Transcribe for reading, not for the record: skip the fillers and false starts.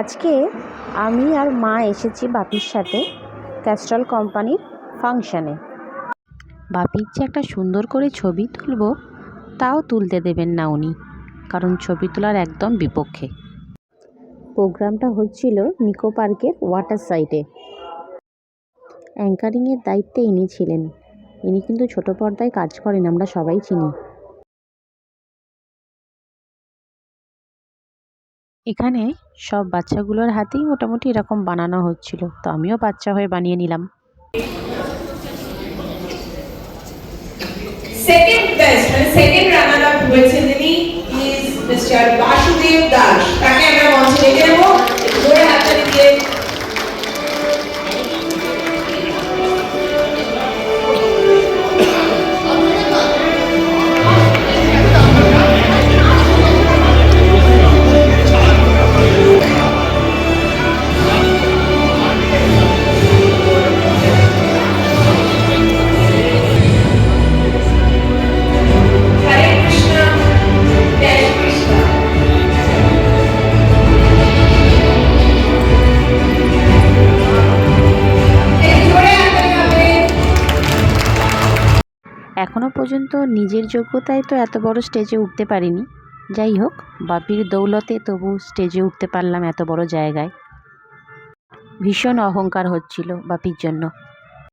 আজকে আমি আর মা এসেছি বাপির সাথে ক্যাস্ট্রল কোম্পানির ফাংশানে। বাপির যে একটা সুন্দর করে ছবি তুলব তাও তুলতে দেবেন না উনি, কারণ ছবি তোলার একদম বিপক্ষে। প্রোগ্রামটা হচ্ছিল নিকো পার্কের ওয়াটার সাইডে। অ্যাঙ্কারিংয়ের দায়িত্বে ইনি ছিলেন। ইনি কিন্তু ছোট পর্দায় কাজ করেন, আমরা সবাই চিনি। এখানে সব বাচ্চাগুলোর হাতেই মোটামুটি এরকম বানানো হচ্ছিল, তো আমিও বাচ্চা হয়ে বানিয়ে নিলাম। সেকেন্ড বেস্ট মানে সেকেন্ড রানার আপ হয়েছে যিনি ইজ মিস্টার বাসুদেব দাস। তাকে আমরা মঞ্চে ডেকে নেব, জোরে হাততালি দিয়ে। এখনও পর্যন্ত নিজের যোগ্যতায় তো এত বড় স্টেজে উঠতে পারিনি, যাই হোক বাপির দৌলতে তবু স্টেজে উঠতে পারলাম এত বড় জায়গায়। ভীষণ অহংকার হচ্ছিল বাপির জন্য।